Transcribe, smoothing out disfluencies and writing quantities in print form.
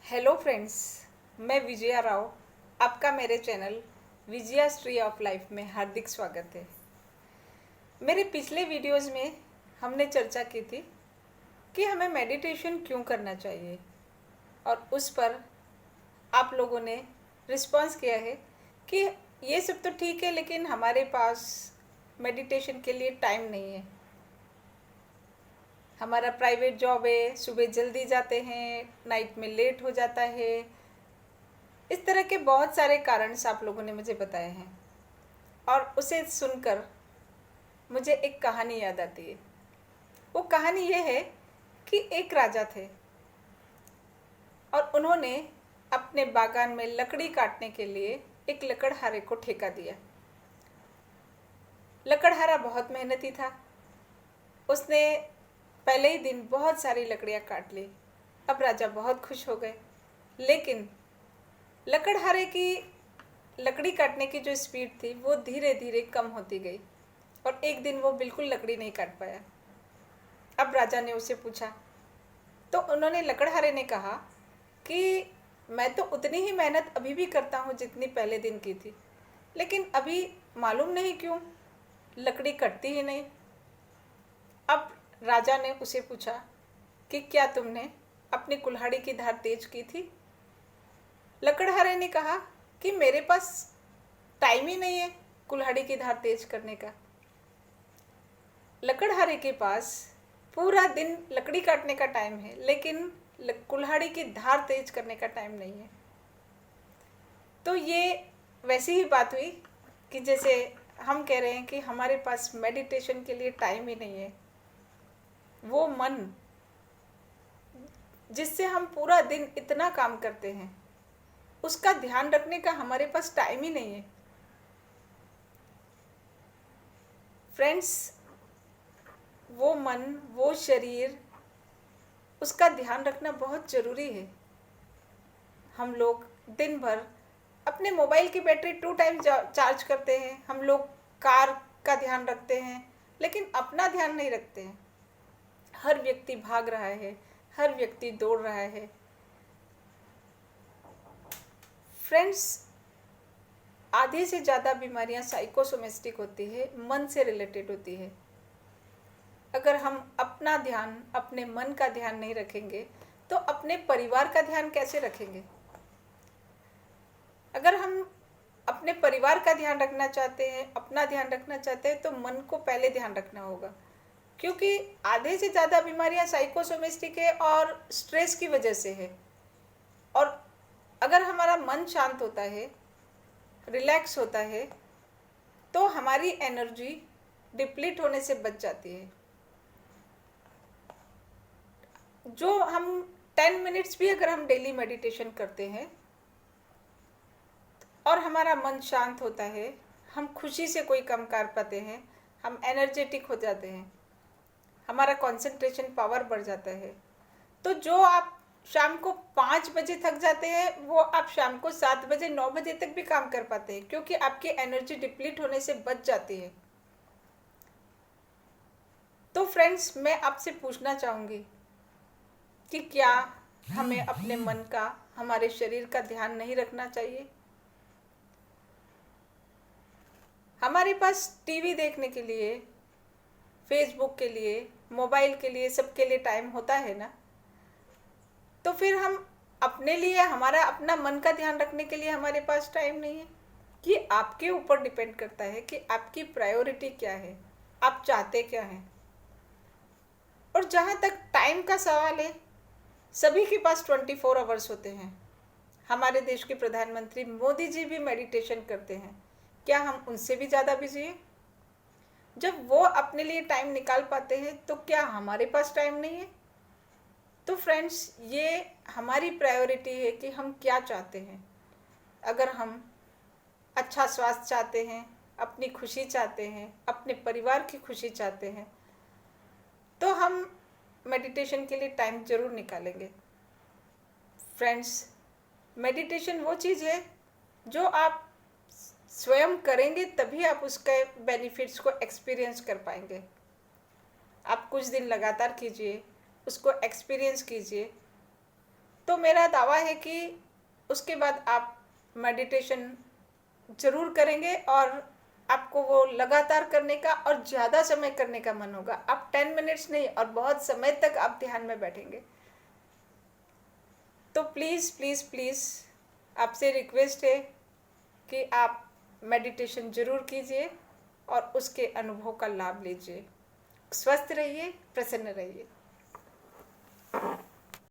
Hello friends, मैं विजया राव। आपका मेरे channel Vijaya tree of life में हार्दिक स्वागत है। मेरे पिछले वीडियोस में हमने चर्चा की थी कि हमें मेडिटेशन क्यों करना चाहिए, और उस पर आप लोगों ने रिस्पॉन्स किया है कि ये सब तो ठीक है, लेकिन हमारे पास मेडिटेशन के लिए टाइम नहीं है। हमारा प्राइवेट जॉब है, सुबह जल्दी जाते हैं, नाइट में लेट हो जाता है। इस तरह के बहुत सारे कारण आप लोगों ने मुझे बताए हैं, और उसे सुनकर मुझे एक कहानी याद आती है। वो कहानी ये है कि एक राजा थे और उन्होंने अपने बागान में लकड़ी काटने के लिए एक लकड़हारे को ठेका दिया। लकड़हारा बहुत मेहनती था। उसने पहले ही दिन बहुत सारी लकड़ियाँ काट ली। अब राजा बहुत खुश हो गए, लेकिन लकड़हारे की लकड़ी काटने की जो स्पीड थी वो धीरे धीरे कम होती गई, और एक दिन वो बिल्कुल लकड़ी नहीं काट पाया। अब राजा ने उसे पूछा, तो उन्होंने लकड़हारे ने कहा कि मैं तो उतनी ही मेहनत अभी भी करता हूँ जितनी पहले दिन की थी, लेकिन अभी मालूम नहीं क्यों लकड़ी कटती ही नहीं। अब राजा ने उसे पूछा कि क्या तुमने अपनी कुल्हाड़ी की धार तेज की थी? लकड़हारे ने कहा कि मेरे पास टाइम ही नहीं है कुल्हाड़ी की धार तेज करने का। लकड़हारे के पास पूरा दिन लकड़ी काटने का टाइम है, लेकिन कुल्हाड़ी की धार तेज करने का टाइम नहीं है। तो ये वैसी ही बात हुई कि जैसे हम कह रहे हैं कि हमारे पास मेडिटेशन के लिए टाइम ही नहीं है। वो मन जिससे हम पूरा दिन इतना काम करते हैं, उसका ध्यान रखने का हमारे पास टाइम ही नहीं है। फ्रेंड्स, वो मन, वो शरीर, उसका ध्यान रखना बहुत ज़रूरी है। हम लोग दिन भर अपने मोबाइल की बैटरी 2 टाइम चार्ज करते हैं, हम लोग कार का ध्यान रखते हैं, लेकिन अपना ध्यान नहीं रखते हैं। हर व्यक्ति भाग रहा है, हर व्यक्ति दौड़ रहा है। फ्रेंड्स, आधे से ज़्यादा बीमारियां साइकोसोमेस्टिक होती है, मन से रिलेटेड होती है। अगर हम अपना ध्यान, अपने मन का ध्यान नहीं रखेंगे तो अपने परिवार का ध्यान कैसे रखेंगे? अगर हम अपने परिवार का ध्यान रखना चाहते हैं, अपना ध्यान रखना चाहते हैं, तो मन को पहले ध्यान रखना होगा, क्योंकि आधे से ज़्यादा बीमारियां साइकोसोमेस्टिक है और स्ट्रेस की वजह से है। और अगर हमारा मन शांत होता है, रिलैक्स होता है, तो हमारी एनर्जी डिप्लीट होने से बच जाती है। जो हम 10 मिनट्स भी अगर हम डेली मेडिटेशन करते हैं और हमारा मन शांत होता है, हम खुशी से कोई काम कर पाते हैं, हम एनर्जेटिक हो जाते हैं, हमारा कंसंट्रेशन पावर बढ़ जाता है। तो जो आप शाम को 5 बजे थक जाते हैं, वो आप शाम को 7 बजे 9 बजे तक भी काम कर पाते हैं, क्योंकि आपकी एनर्जी डिप्लीट होने से बच जाती है। तो फ्रेंड्स, मैं आपसे पूछना चाहूँगी कि क्या हमें अपने मन का, हमारे शरीर का ध्यान नहीं रखना चाहिए? हमारे पास टीवी देखने के लिए, फेसबुक के लिए, मोबाइल के लिए, सबके लिए टाइम होता है ना। तो फिर हम अपने लिए, हमारा अपना मन का ध्यान रखने के लिए हमारे पास टाइम नहीं है। ये आपके ऊपर डिपेंड करता है कि आपकी प्रायोरिटी क्या है, आप चाहते क्या हैं। और जहाँ तक टाइम का सवाल है, सभी के पास 24 आवर्स होते हैं। हमारे देश के प्रधानमंत्री मोदी जी भी मेडिटेशन करते हैं। क्या हम उनसे भी ज़्यादा बिजी हैं? जब वो अपने लिए टाइम निकाल पाते हैं, तो क्या हमारे पास टाइम नहीं है? तो फ्रेंड्स, ये हमारी प्रायोरिटी है कि हम क्या चाहते हैं। अगर हम अच्छा स्वास्थ्य चाहते हैं, अपनी खुशी चाहते हैं, अपने परिवार की खुशी चाहते हैं, तो हम मेडिटेशन के लिए टाइम ज़रूर निकालेंगे। फ्रेंड्स, मेडिटेशन वो चीज़ है जो आप स्वयं करेंगे तभी आप उसके बेनिफिट्स को एक्सपीरियंस कर पाएंगे। आप कुछ दिन लगातार कीजिए, उसको एक्सपीरियंस कीजिए, तो मेरा दावा है कि उसके बाद आप मेडिटेशन ज़रूर करेंगे और आपको वो लगातार करने का और ज़्यादा समय करने का मन होगा। आप 10 मिनट्स नहीं और बहुत समय तक आप ध्यान में बैठेंगे। तो प्लीज़ प्लीज़ प्लीज़ आपसे रिक्वेस्ट है कि आप मेडिटेशन ज़रूर कीजिए और उसके अनुभव का लाभ लीजिए। स्वस्थ रहिए, प्रसन्न रहिए।